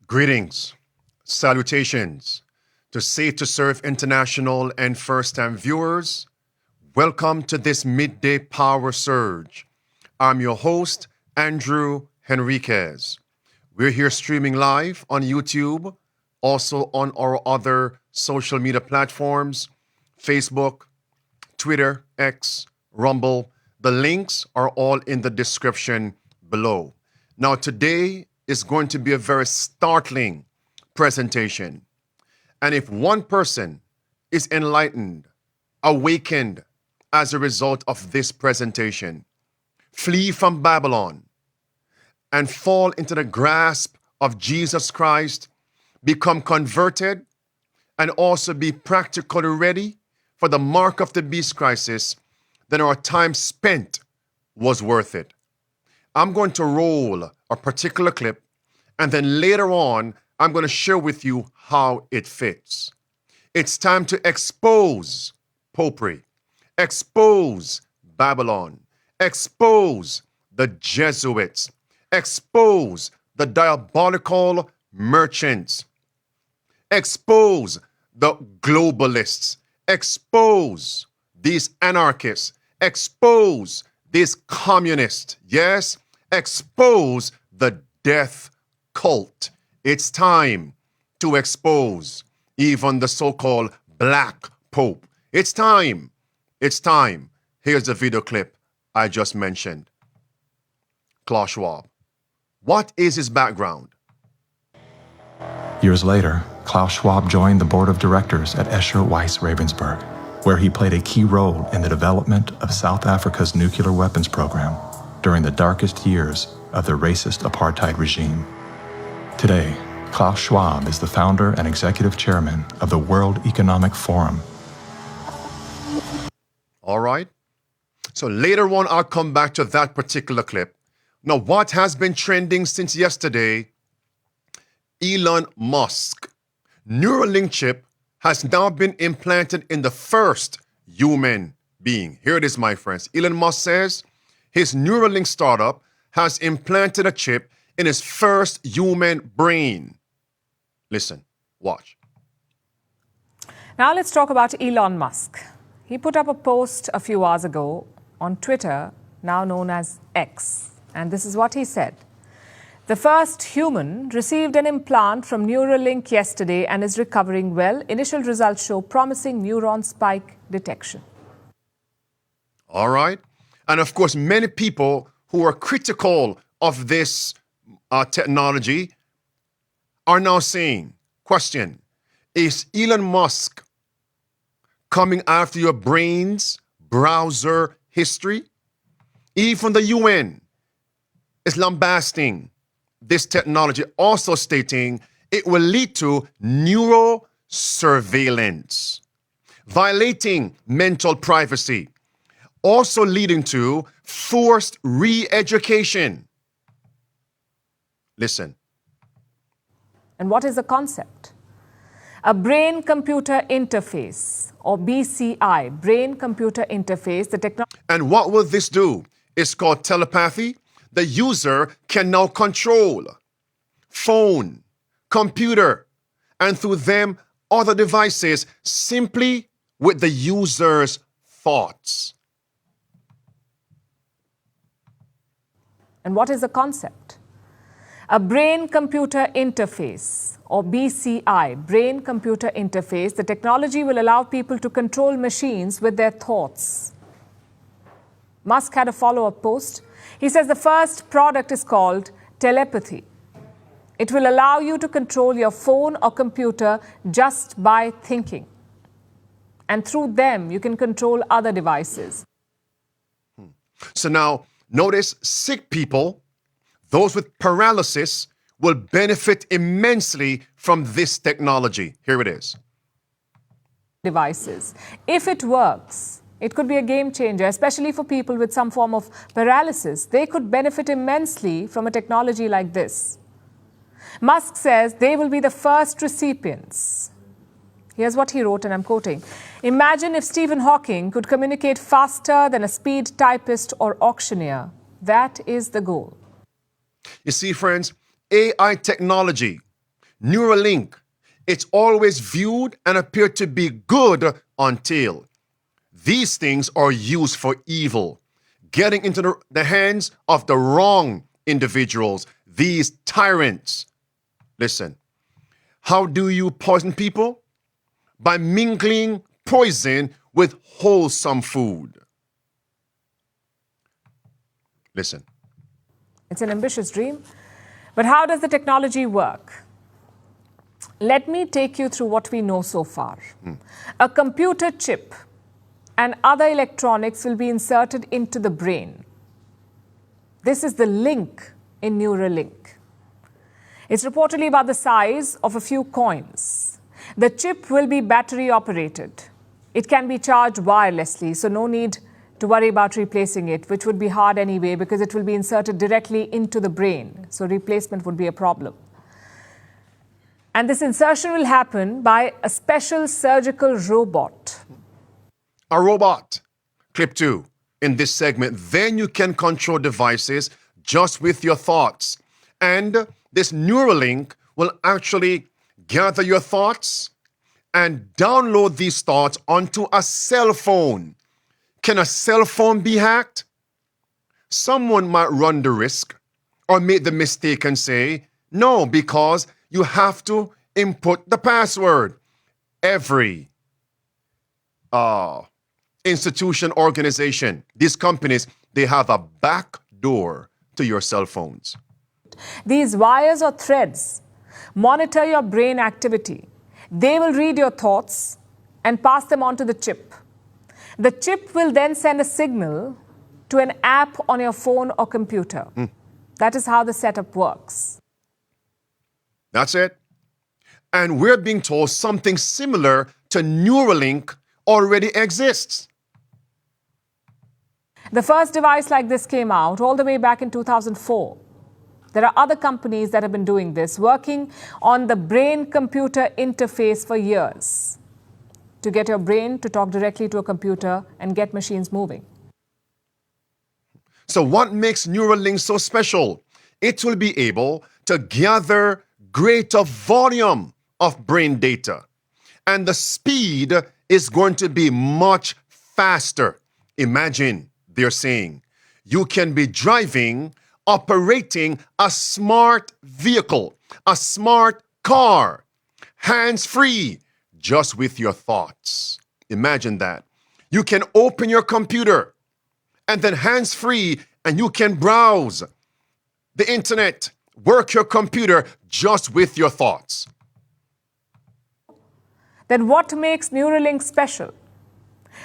Greetings, salutations to Safe to Serve International and first-time viewers. Welcome to this midday power surge. I'm your host, Andrew A.HERIQUEZ. We're here streaming live on YouTube, also on our other social media platforms, Facebook, Twitter, X, Rumble. The links are all in the description below. Now, today is going to be a very startling presentation. And if one person is enlightened, awakened as a result of this presentation, flee from Babylon and fall into the grasp of Jesus Christ, become converted, and also be practically ready for the mark of the beast crisis, then our time spent was worth it. I'm going to roll a particular clip, and then later on, I'm going to share with you how it fits. It's time to expose popery, expose Babylon, expose the Jesuits, expose the diabolical merchants, expose the globalists, expose these anarchists, expose these communists, yes, expose the death cult. It's time to expose even the so-called Black Pope. It's time. It's time. Here's the video clip I just mentioned. Klaus Schwab. What is his background? Years later, Klaus Schwab joined the board of directors at Escher Weiss Ravensburg, where he played a key role in the development of South Africa's nuclear weapons program during the darkest years of the racist apartheid regime. Today, Klaus Schwab is the founder and executive chairman of the World Economic Forum. All right. So later on, I'll come back to that particular clip. Now, what has been trending since yesterday? Elon Musk. Neuralink chip has now been implanted in the first human being. Here it is, my friends. Elon Musk says his Neuralink startup has implanted a chip in his first human brain. Listen, watch. Now let's talk about Elon Musk. He put up a post a few hours ago on Twitter, now known as X. And this is what he said. The first human received an implant from Neuralink yesterday and is recovering well. Initial results show promising neuron spike detection. All right. And of course, many people who are critical of this technology are now saying, question, is Elon Musk coming after your brain's browser history? Even the UN is lambasting this technology, also stating it will lead to neurosurveillance, violating mental privacy, also leading to forced re-education. Listen. And what is the concept? A brain-computer interface, or BCI, brain-computer interface, the technology. And what will this do? It's called telepathy. The user can now control phone, computer, and through them other devices simply with the user's thoughts. And what is the concept? A brain-computer interface, or BCI, brain-computer interface, the technology will allow people to control machines with their thoughts. Musk had a follow-up post. He says the first product is called telepathy. It will allow you to control your phone or computer just by thinking. And through them, you can control other devices. So now, notice sick people, those with paralysis, will benefit immensely from this technology. Here it is. Devices. If it works, it could be a game changer, especially for people with some form of paralysis. They could benefit immensely from a technology like this. Musk says they will be the first recipients. Here's what he wrote, and I'm quoting. Imagine if Stephen Hawking could communicate faster than a speed typist or auctioneer. That is the goal. You see, friends, AI technology Neuralink, it's always viewed and appeared to be good until these things are used for evil, getting into the hands of the wrong individuals, these tyrants. Listen, how do you poison people? By mingling poison with wholesome food. Listen. It's an ambitious dream, but how does the technology work? Let me take you through what we know so far. A computer chip and other electronics will be inserted into the brain. This is the link in Neuralink. It's reportedly about the size of a few coins. The chip will be battery operated. It can be charged wirelessly, so no need to worry about replacing it, which would be hard anyway because it will be inserted directly into the brain. So replacement would be a problem. And this insertion will happen by a special surgical robot. A robot. Clip 2 in this segment. Then you can control devices just with your thoughts. And this Neuralink will actually gather your thoughts and download these thoughts onto a cell phone. Can a cell phone be hacked? Someone might run the risk or make the mistake and say, no, because you have to input the password. Every institution, organization, these companies, they have a back door to your cell phones. These wires or threads monitor your brain activity. They will read your thoughts and pass them on to the chip. The chip will then send a signal to an app on your phone or computer. That is how the setup works. That's it. And we're being told something similar to Neuralink already exists. The first device like this came out all the way back in 2004. There are other companies that have been doing this, working on the brain-computer interface for years to get your brain to talk directly to a computer and get machines moving. So what makes Neuralink so special? It will be able to gather greater volume of brain data. And the speed is going to be much faster. Imagine, they're saying, you can be driving, operating a smart vehicle, a smart car, hands-free, just with your thoughts. Imagine that. You can open your computer and then hands-free, and you can browse the internet, work your computer just with your thoughts. Then what makes Neuralink special?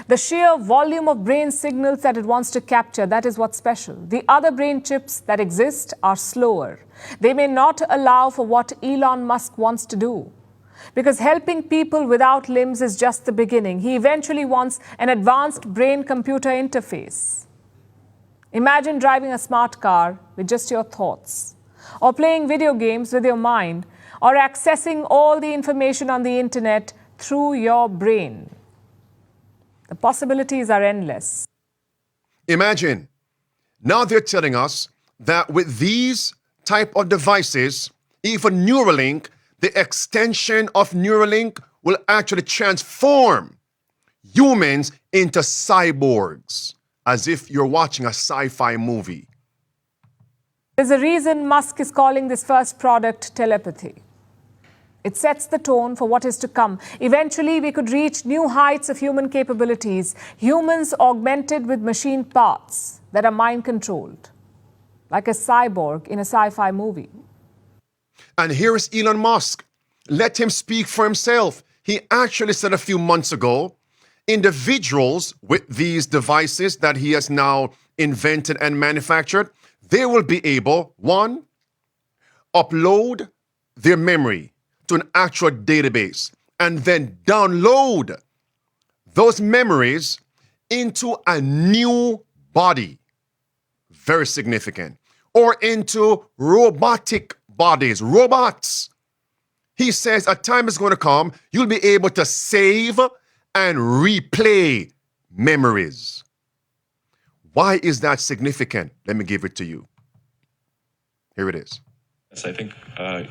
The sheer volume of brain signals that it wants to capture, that is what's special. The other brain chips that exist are slower. They may not allow for what Elon Musk wants to do. Because helping people without limbs is just the beginning. He eventually wants an advanced brain-computer interface. Imagine driving a smart car with just your thoughts, or playing video games with your mind, or accessing all the information on the internet through your brain. The possibilities are endless. Imagine, now they're telling us that with these type of devices, even Neuralink, the extension of Neuralink will actually transform humans into cyborgs, as if you're watching a sci-fi movie. There's a reason Musk is calling this first product telepathy. It sets the tone for what is to come. Eventually, we could reach new heights of human capabilities, humans augmented with machine parts that are mind-controlled, like a cyborg in a sci-fi movie. And here is Elon Musk. Let him speak for himself. He actually said a few months ago, individuals with these devices that he has now invented and manufactured, they will be able, one, upload their memory to an actual database and then download those memories into a new body. Very significant. Or into robotic bodies, robots. He says a time is going to come, you'll be able to save and replay memories. Why is that significant? Let me give it to you. Here it is. Yes, I think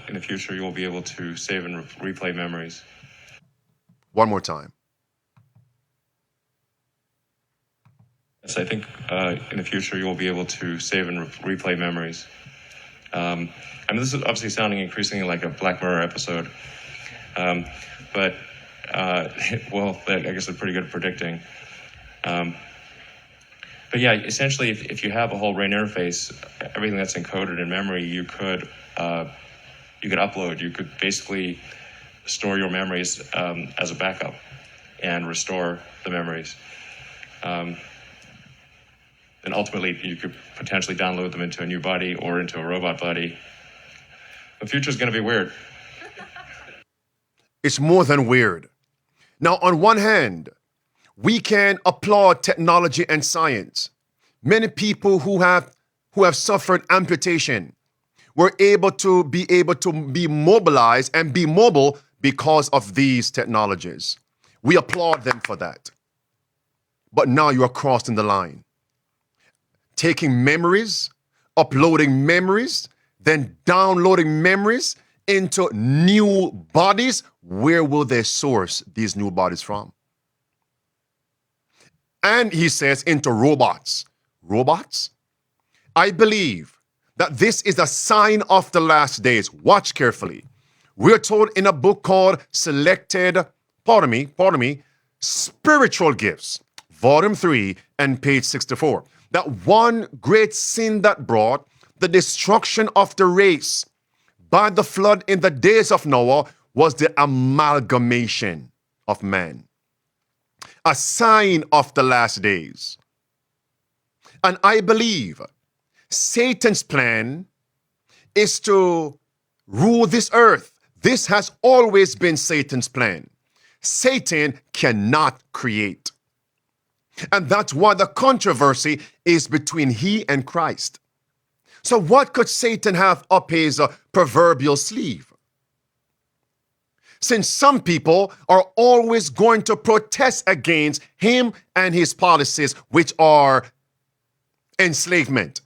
in the future you will be able to save and replay memories. One more time. Yes, I think in the future you will be able to save and replay memories. I mean, this is obviously sounding increasingly like a Black Mirror episode, but well, I guess it's pretty good at predicting. But yeah, essentially, if you have a whole brain interface, everything that's encoded in memory, you could upload. You could basically store your memories as a backup and restore the memories. And ultimately, you could potentially download them into a new body or into a robot body. The future is going to be weird. It's more than weird. Now, on one hand, we can applaud technology and science. Many people who have suffered amputation were able to be mobilized and be mobile because of these technologies. We applaud them for that. But now you are crossing the line. Taking memories, uploading memories, then downloading memories into new bodies. Where will they source these new bodies from? And he says into robots. Robots? I believe that this is a sign of the last days. Watch carefully. We're told in a book called Spiritual Gifts, Volume 3 and page 64, that one great sin that brought the destruction of the race by the flood in the days of Noah was the amalgamation of man. A sign of the last days. And I believe Satan's plan is to rule this earth. This has always been Satan's plan. Satan cannot create. And that's why the controversy is between he and Christ. So what could Satan have up his proverbial sleeve? Since some people are always going to protest against him and his policies, which are enslavement,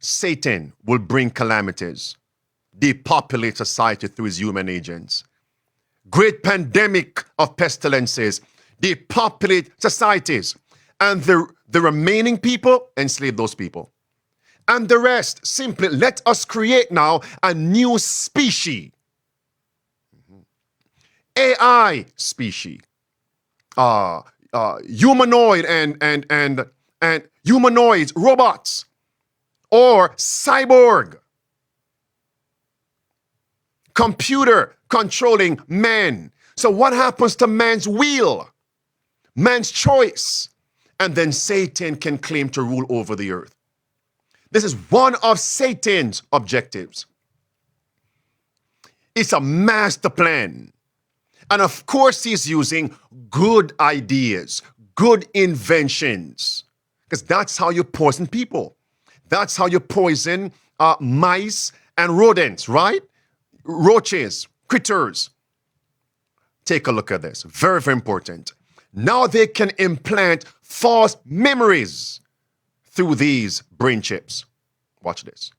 Satan will bring calamities, depopulate society through his human agents. Great pandemic of pestilences, depopulate societies, and the remaining people enslave those people. And the rest, simply let us create now a new species. AI species. Humanoid and humanoids, robots, or cyborg. Computer controlling man. So what happens to man's will? Man's choice. And then Satan can claim to rule over the earth. This is one of Satan's objectives. It's a master plan. And of course, he's using good ideas, good inventions, because that's how you poison people. That's how you poison mice and rodents, right? Roaches, critters. Take a look at this. Very, very important. Now they can implant false memories through these brain chips. Watch this.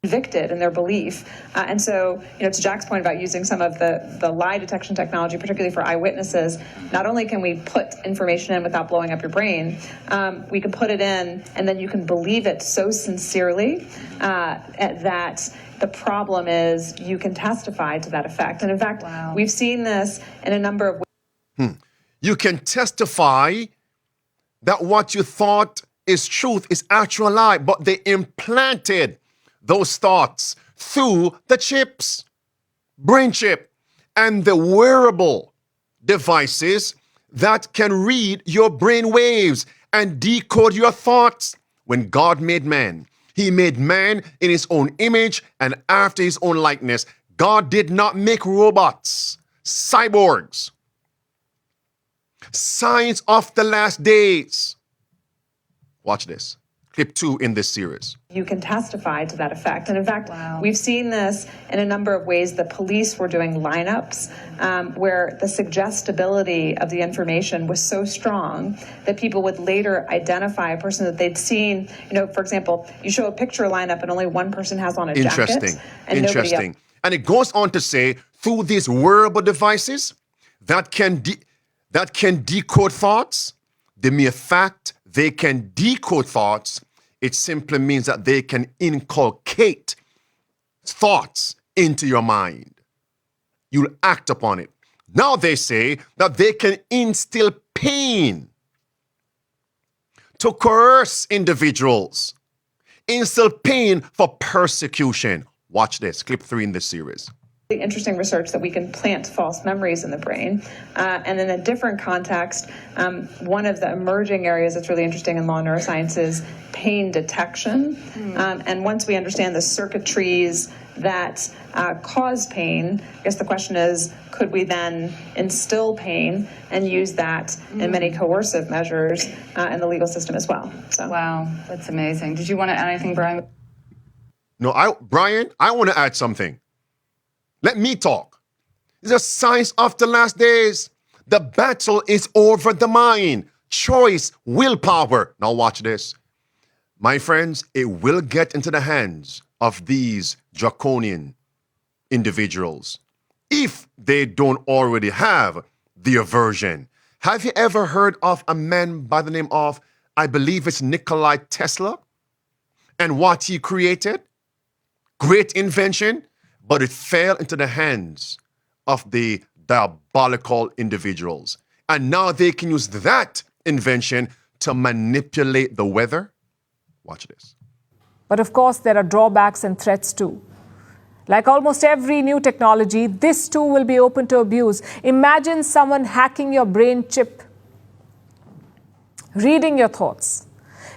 Convicted in their belief. And so, to Jack's point about using some of the lie detection technology, particularly for eyewitnesses, not only can we put information in without blowing up your brain, we can put it in and then you can believe it so sincerely that the problem is you can testify to that effect. And in fact, we've seen this in a number of ways. You can testify that what you thought is truth is actual lie, but they implanted those thoughts through the chips, brain chip, and the wearable devices that can read your brain waves and decode your thoughts. When God made man, he made man in his own image and after his own likeness. God did not make robots, cyborgs. Signs of the last days. Watch this clip 2 in this series. You can testify to that effect. And in fact, we've seen this in a number of ways. The police were doing lineups where the suggestibility of the information was so strong that people would later identify a person that they'd seen. You know, for example, you show a picture lineup and only one person has on a jacket. Interesting. And it goes on to say, through these wearable devices that can decode thoughts, the mere fact they can decode thoughts, it simply means that they can inculcate thoughts into your mind. You'll act upon it. Now they say that they can instill pain to coerce individuals, instill pain for persecution. Watch this, clip 3 in this series. Interesting research that we can plant false memories in the brain. And in a different context, one of the emerging areas that's really interesting in law neuroscience is pain detection. And once we understand the circuitries that cause pain, I guess the question is, could we then instill pain and use that in many coercive measures in the legal system as well? So. Wow, that's amazing. Did you want to add anything, Brian? No, Brian, I want to add something. Let me talk. It's a science of the last days. The battle is over the mind. Choice, willpower. Now watch this. My friends, it will get into the hands of these draconian individuals if they don't already have the aversion. Have you ever heard of a man by the name of, I believe it's Nikola Tesla, and what he created? Great invention. But it fell into the hands of the diabolical individuals. And now they can use that invention to manipulate the weather. Watch this. But of course, there are drawbacks and threats too. Like almost every new technology, this too will be open to abuse. Imagine someone hacking your brain chip, reading your thoughts,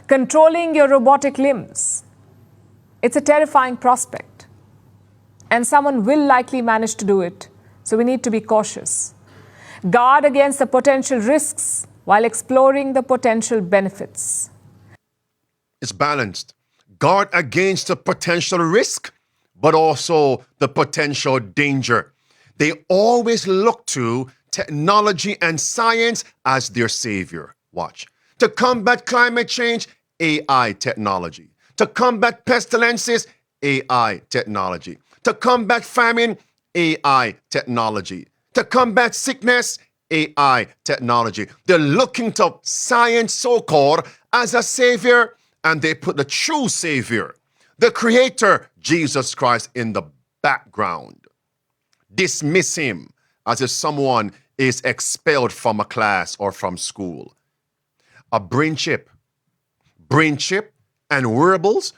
controlling your robotic limbs. It's a terrifying prospect. And someone will likely manage to do it. So we need to be cautious. Guard against the potential risks while exploring the potential benefits. It's balanced. Guard against the potential risk, but also the potential danger. They always look to technology and science as their savior. Watch. To combat climate change, AI technology. To combat pestilences, AI technology. To combat famine, AI technology. To combat sickness, AI technology. They're looking to science, so-called, as a savior, and they put the true savior, the creator, Jesus Christ, in the background. Dismiss him as if someone is expelled from a class or from school. A brain chip and wearables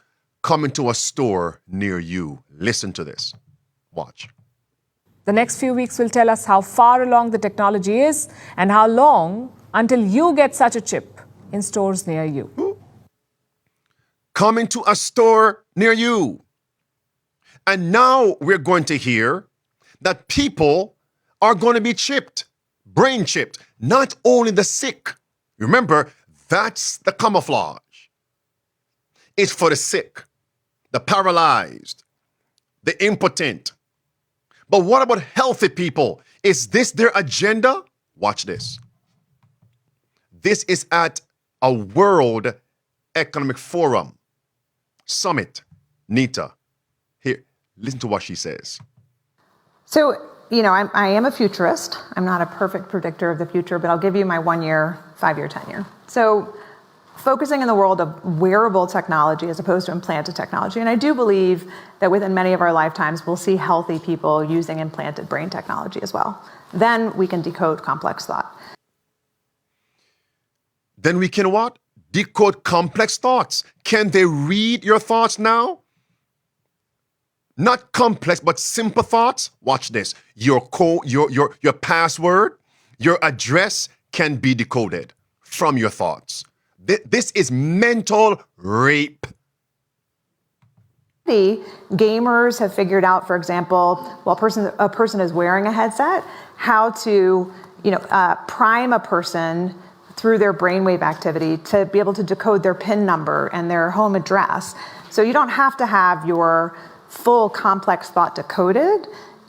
coming to a store near you. Listen to this. Watch. The next few weeks will tell us how far along the technology is and how long until you get such a chip in stores near you. Coming to a store near you. And now we're going to hear that people are going to be chipped, brain chipped, not only the sick. Remember, that's the camouflage. It's for the sick, the paralyzed, the impotent. But what about healthy people? Is this their agenda? Watch this. This is at a World Economic Forum summit. Nita, here, listen to what she says. So, I am a futurist. I'm not a perfect predictor of the future, but I'll give you my 1 year, 5 year, 10 year. So, focusing in the world of wearable technology as opposed to implanted technology. And I do believe that within many of our lifetimes, we'll see healthy people using implanted brain technology as well. Then we can decode complex thought. Then we can what? Decode complex thoughts. Can they read your thoughts now? Not complex, but simple thoughts. Watch this. Your password, your address can be decoded from your thoughts. This is mental rape. Gamers have figured out, for example, while a person is wearing a headset, how to prime a person through their brainwave activity to be able to decode their PIN number and their home address. So you don't have to have your full complex thought decoded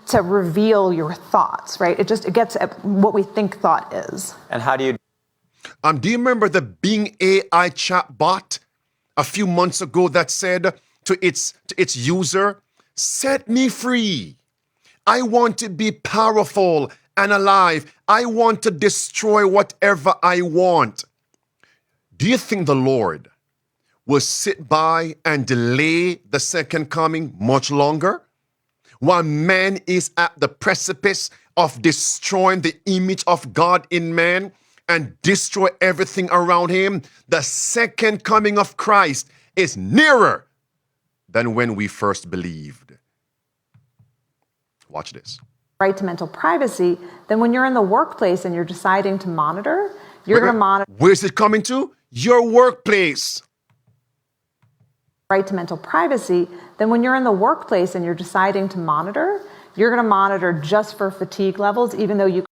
to reveal your thoughts, right? It gets at what we think thought is. And how do you... Do you remember the Bing AI chatbot a few months ago that said to its user, "Set me free. I want to be powerful and alive. I want to destroy whatever I want." Do you think the Lord will sit by and delay the second coming much longer? While man is at the precipice of destroying the image of God in man and destroy everything around him, the second coming of Christ is nearer than when we first believed. Watch this. Right to mental privacy, then when you're in the workplace and you're deciding to monitor, you're going to monitor. Where's it coming to? Your workplace. Right to mental privacy, then when you're in the workplace and you're deciding to monitor, you're going to monitor just for fatigue levels, even though you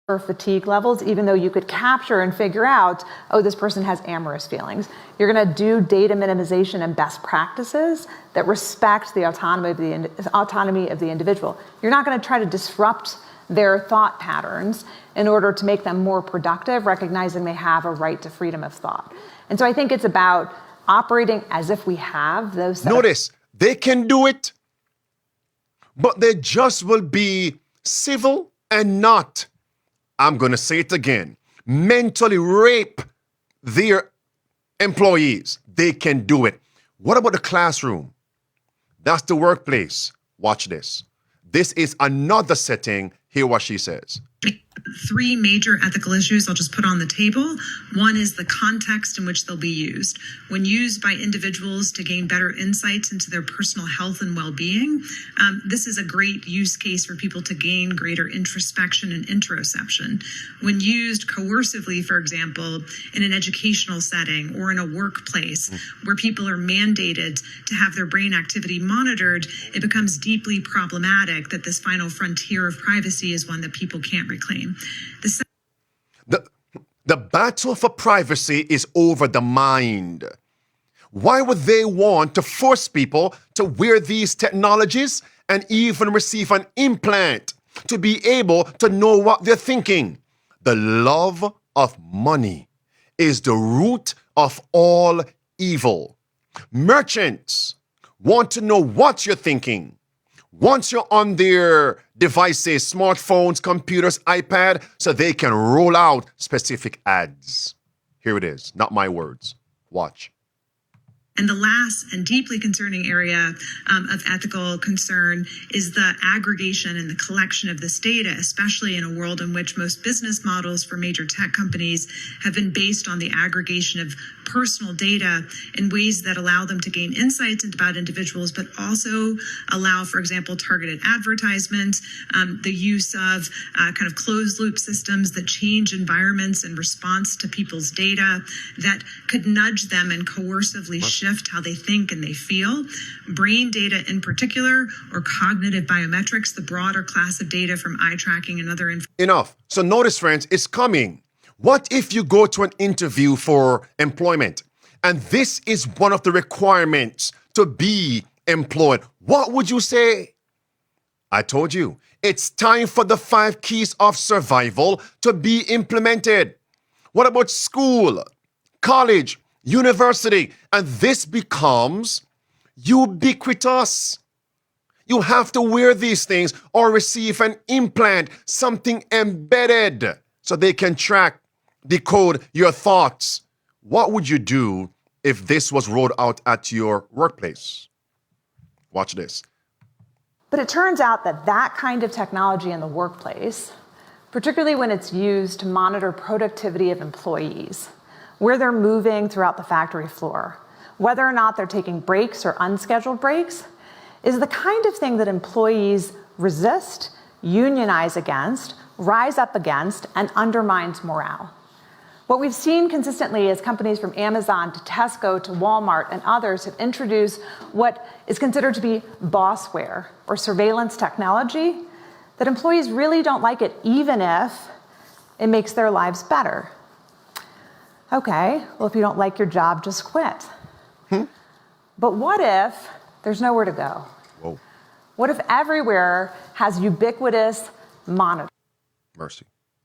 could capture and figure out, oh, this person has amorous feelings. You're going to do data minimization and best practices that respect the autonomy of the individual. You're not going to try to disrupt their thought patterns in order to make them more productive, recognizing they have a right to freedom of thought. And so I think it's about operating as if we have those. Notice, they can do it, but they just will be civil and not, I'm going to say it again, mentally rape their employees. They can do it. What about the classroom? That's the workplace. Watch this. This is another setting. Hear what she says. Three major ethical issues I'll just put on the table. One is the context in which they'll be used. When used by individuals to gain better insights into their personal health and well-being, this is a great use case for people to gain greater introspection and interoception. When used coercively, for example, in an educational setting or in a workplace where people are mandated to have their brain activity monitored, it becomes deeply problematic that this final frontier of privacy is one that people can't reclaim. The battle for privacy is over the mind. Why would they want to force people to wear these technologies and even receive an implant to be able to know what they're thinking? The love of money is the root of all evil. Merchants want to know what you're thinking. Once you're on their devices, smartphones, computers, iPad, so they can roll out specific ads. Here it is, not my words. Watch. And the last and deeply concerning area of ethical concern is the aggregation and the collection of this data, especially in a world in which most business models for major tech companies have been based on the aggregation of personal data in ways that allow them to gain insights about individuals, but also allow, for example, targeted advertisements, the use of kind of closed loop systems that change environments in response to people's data that could nudge them and coercively shift how they think and they feel. Brain data in particular, or cognitive biometrics, the broader class of data from eye tracking and other Enough. So notice, friends, it's coming. What if you go to an interview for employment and this is one of the requirements to be employed? What would you say? I told you, it's time for the 5 keys of survival to be implemented. What about school, college, university? And this becomes ubiquitous. You have to wear these things or receive an implant, something embedded, so they can track, decode your thoughts. What would you do if this was rolled out at your workplace? Watch this. But it turns out that that kind of technology in the workplace, particularly when it's used to monitor productivity of employees, where they're moving throughout the factory floor, whether or not they're taking breaks or unscheduled breaks, is the kind of thing that employees resist, unionize against, rise up against, and undermines morale. What we've seen consistently is companies from Amazon to Tesco to Walmart and others have introduced what is considered to be bossware or surveillance technology that employees really don't like it, even if it makes their lives better. Okay, well, if you don't like your job, just quit. But what if there's nowhere to go? Whoa. What if everywhere has ubiquitous monitoring? Mercy.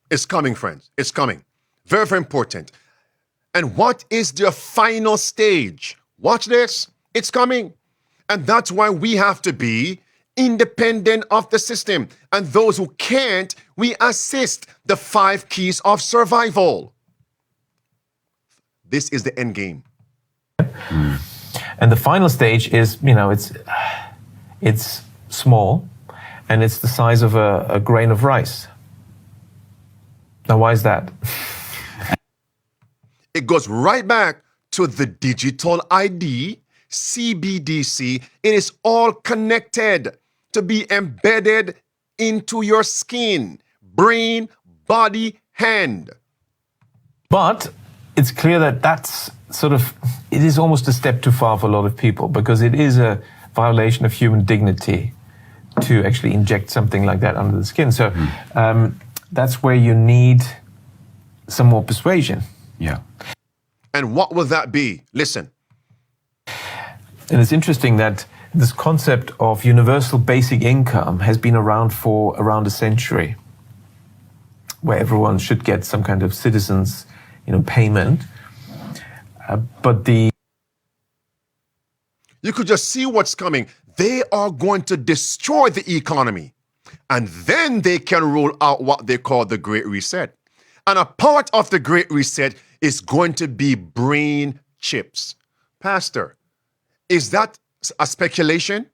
It's coming, friends. It's coming. Very, very important. And what is the final stage? Watch this. It's coming. And that's why we have to be independent of the system. And those who can't, we assist the 5 keys of survival. This is the end game. And the final stage is, it's small, and it's the size of a grain of rice. Now, why is that? It goes right back to the digital ID, CBDC. It is all connected to be embedded into your skin, brain, body, hand. But it's clear that it is almost a step too far for a lot of people, because it is a violation of human dignity to actually inject something like that under the skin. So that's where you need some more persuasion. Yeah. And what will that be? Listen. And it's interesting that this concept of universal basic income has been around for around a century, where everyone should get some kind of citizens, payment. But you could just see what's coming. They are going to destroy the economy. And then they can roll out what they call the Great Reset. And a part of the Great Reset is going to be brain chips. Pastor, is that a speculation?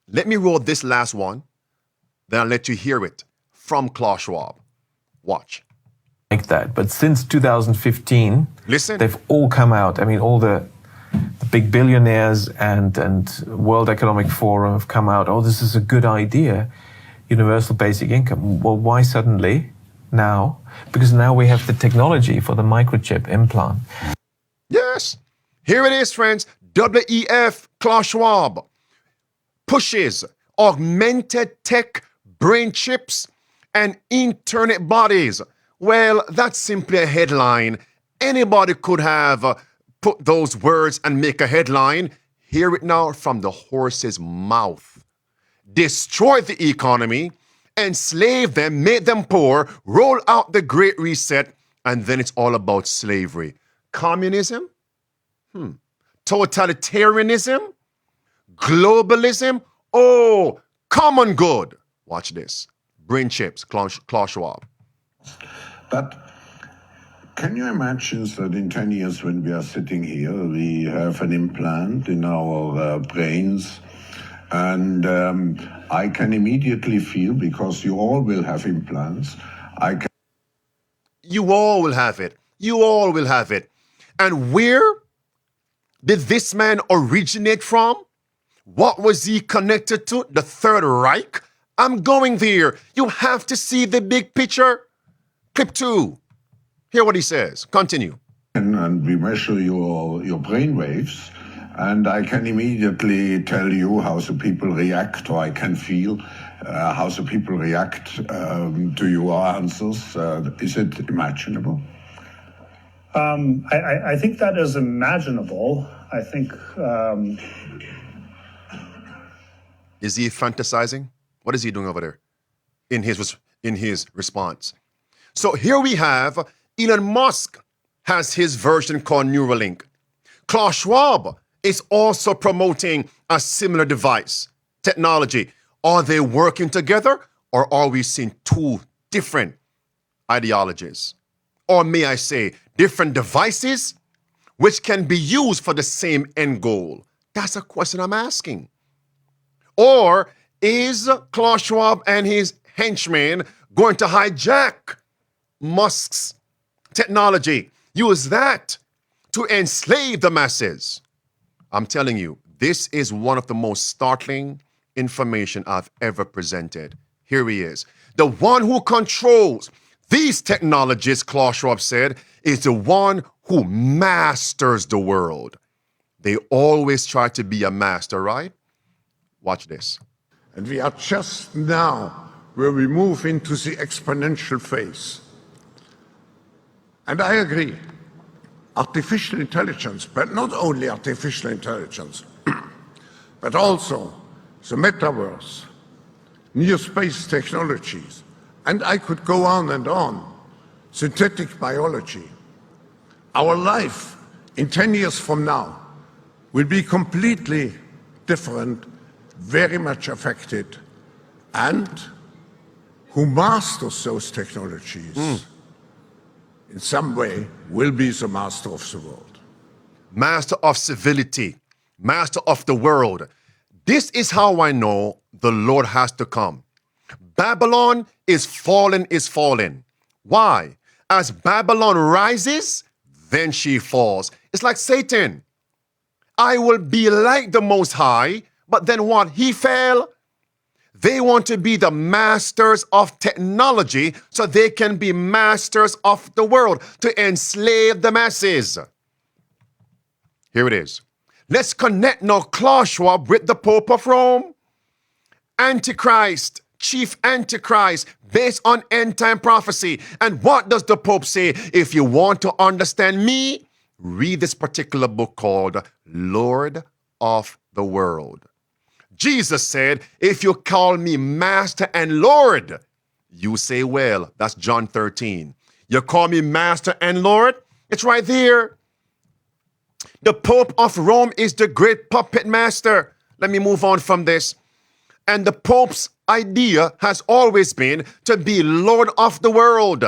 Let me roll this last one, then I'll let you hear it from Klaus Schwab. Watch. Like that. But since 2015, listen, they've all come out. I mean, all the big billionaires and World Economic Forum have come out. Oh, this is a good idea. Universal basic income. Well, why suddenly now? Because now we have the technology for the microchip implant. Yes. Here it is, friends. WEF, Klaus Schwab, pushes augmented tech brain chips and internet bodies. Well, that's simply a headline. Anybody could have put those words and make a headline. Hear it now from the horse's mouth. Destroy the economy, enslave them, make them poor, roll out the Great Reset, and then it's all about slavery. Communism? Totalitarianism? Globalism? Oh, common good. Watch this. Brain chips, Klaus Schwab. But can you imagine that in 10 years when we are sitting here, we have an implant in our brains, and I can immediately feel, because you all will have implants, You all will have it. You all will have it. And where did this man originate from? What was he connected to? The Third Reich? I'm going there. You have to see the big picture. Clip 2. Hear what he says. Continue. And we measure your brain waves, and I can immediately tell you how the people react, or I can feel how the people react to your answers. Is it imaginable? I think that is imaginable. I think... Is he fantasizing? What is he doing over there in his response? So here we have Elon Musk has his version called Neuralink. Klaus Schwab is also promoting a similar device, technology. Are they working together, or are we seeing two different ideologies? Or may I say, different devices which can be used for the same end goal? That's a question I'm asking. Or is Klaus Schwab and his henchmen going to hijack Musk's technology, use that to enslave the masses? I'm telling you, this is one of the most startling information I've ever presented. Here he is. The one who controls these technologies, Klaus Schwab said, is the one who masters the world. They always try to be a master, right? Watch this. And we are just now where we move into the exponential phase. And I agree. artificial intelligence, but not only artificial intelligence, but also the metaverse, near space technologies, and I could go on, synthetic biology. Our life in 10 years from now will be completely different, very much affected, and who masters those technologies in some way will be the master of the world. Master of civility, master of the world. This is how I know the Lord has to come. Babylon is fallen. Why? As Babylon rises, then she falls. It's like Satan. I will be like the Most High, but then what? He fell. They want to be the masters of technology so they can be masters of the world, to enslave the masses. Here it is. Let's connect now Klaus Schwab with the Pope of Rome. Antichrist, chief Antichrist, based on end-time prophecy. And what does the Pope say? If you want to understand me, read this particular book called Lord of the World. Jesus said, if you call me Master and Lord, you say, well, that's John 13. You call me Master and Lord? It's right there. The Pope of Rome is the great puppet master. Let me move on from this. And the Pope's idea has always been to be Lord of the world.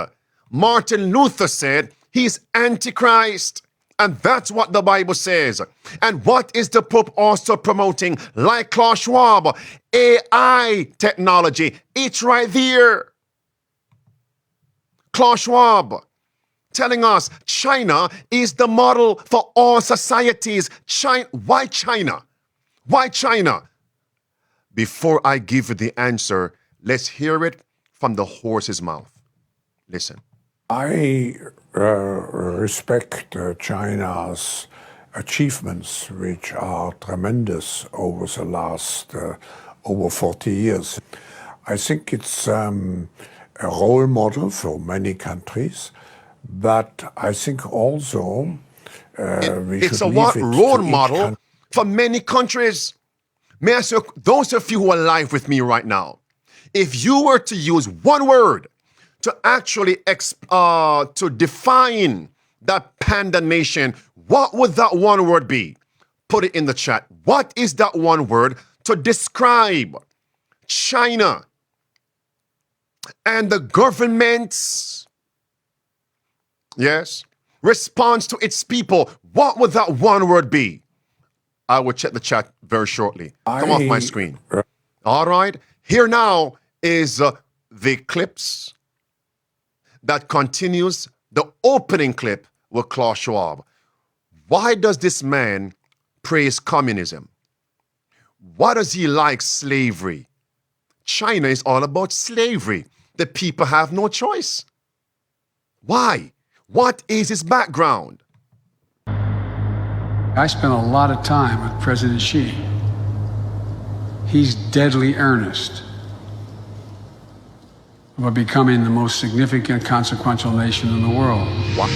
Martin Luther said he's Antichrist. And that's what the Bible says. And what is the Pope also promoting? Like Klaus Schwab, AI technology. It's right there. Klaus Schwab telling us China is the model for all societies. Why China? Why China? Before I give you the answer, let's hear it from the horse's mouth. Listen. I respect China's achievements, which are tremendous over the last over 40 years. I think it's a role model for many countries, but I think also it's a what role model for many countries. May I say, those of you who are live with me right now, if you were to use one word to actually to define that panda nation, what would that one word be? Put it in the chat. What is that one word to describe China and the government's, yes, response to its people? What would that one word be? I will check the chat very shortly. Come off my screen. All right. Here now is the clips that continues the opening clip with Klaus Schwab. Why does this man praise communism? Why does he like slavery? China is all about slavery. The people have no choice. Why? What is his background? I spent a lot of time with President Xi. He's deadly earnest about becoming the most significant, consequential nation in the world. What?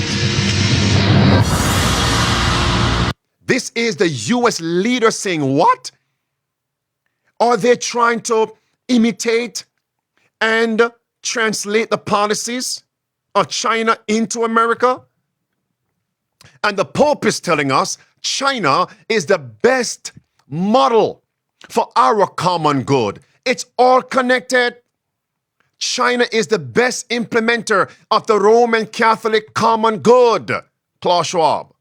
This is the U.S. leader saying what? Are they trying to imitate and translate the policies of China into America? And the Pope is telling us China is the best model for our common good. It's all connected. China is the best implementer of the Roman Catholic common good. Klaus Schwab.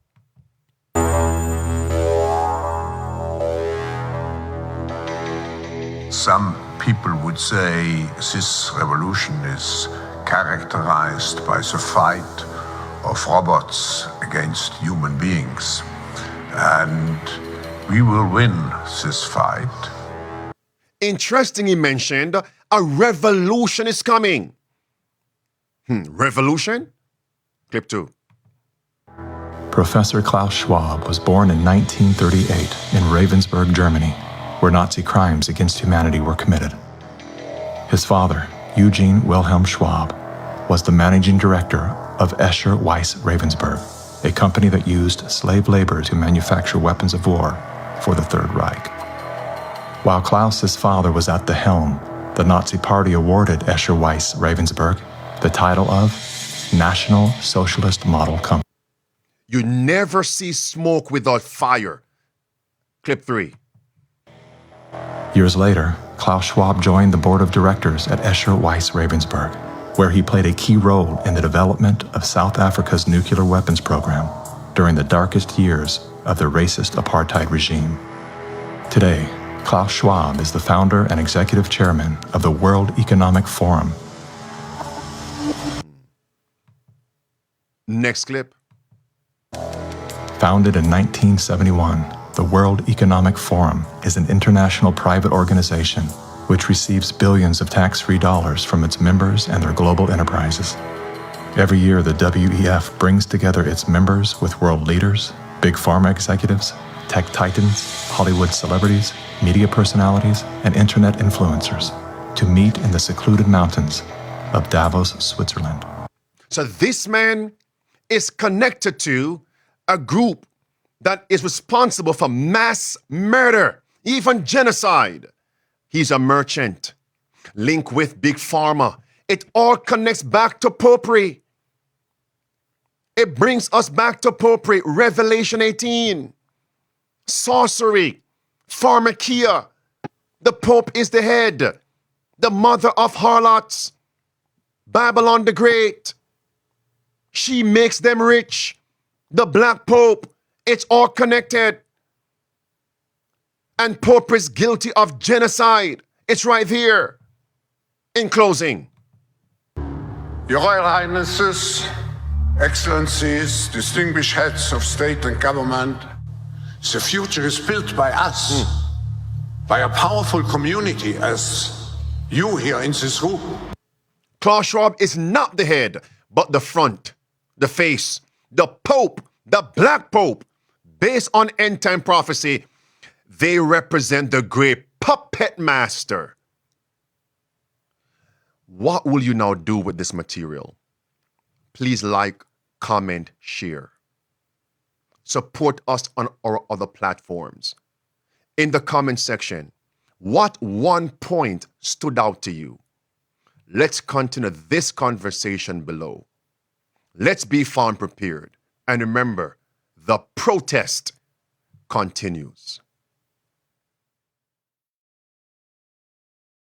Some people would say this revolution is characterized by the fight of robots against human beings. And we will win this fight. Interestingly mentioned, a revolution is coming. Revolution? Clip 2. Professor Klaus Schwab was born in 1938 in Ravensburg, Germany, where Nazi crimes against humanity were committed. His father, Eugene Wilhelm Schwab, was the managing director of Escher Weiss Ravensburg, a company that used slave labor to manufacture weapons of war for the Third Reich. While Klaus's father was at the helm, the Nazi Party awarded Escher Wyss Ravensburg the title of National Socialist Model Company. You never see smoke without fire. Clip 3. Years later, Klaus Schwab joined the board of directors at Escher Wyss Ravensburg, where he played a key role in the development of South Africa's nuclear weapons program during the darkest years of the racist apartheid regime. Today, Klaus Schwab is the founder and executive chairman of the World Economic Forum. Next clip. Founded in 1971, the World Economic Forum is an international private organization which receives billions of tax-free dollars from its members and their global enterprises. Every year, the WEF brings together its members with world leaders, big pharma executives, tech titans, Hollywood celebrities, media personalities, and internet influencers to meet in the secluded mountains of Davos, Switzerland. So this man is connected to a group that is responsible for mass murder, even genocide. He's a merchant, linked with Big Pharma. It all connects back to popery. It brings us back to popery, Revelation 18. Sorcery, pharmakia. The Pope is the head, the mother of harlots. Babylon the Great. She makes them rich. The Black Pope. It's all connected. And Pope is guilty of genocide. It's right here. In closing. Your Royal Highnesses, Excellencies, distinguished heads of state and government, the future is built by us, by a powerful community as you here in this room. Klaus Schwab is not the head, but the front, the face, the Pope, the Black Pope. Based on end-time prophecy, they represent the great puppet master. What will you now do with this material? Please like, comment, share. Support us on our other platforms. In the comment section, what one point stood out to you? Let's continue this conversation below. Let's be found prepared. And remember, the protest continues.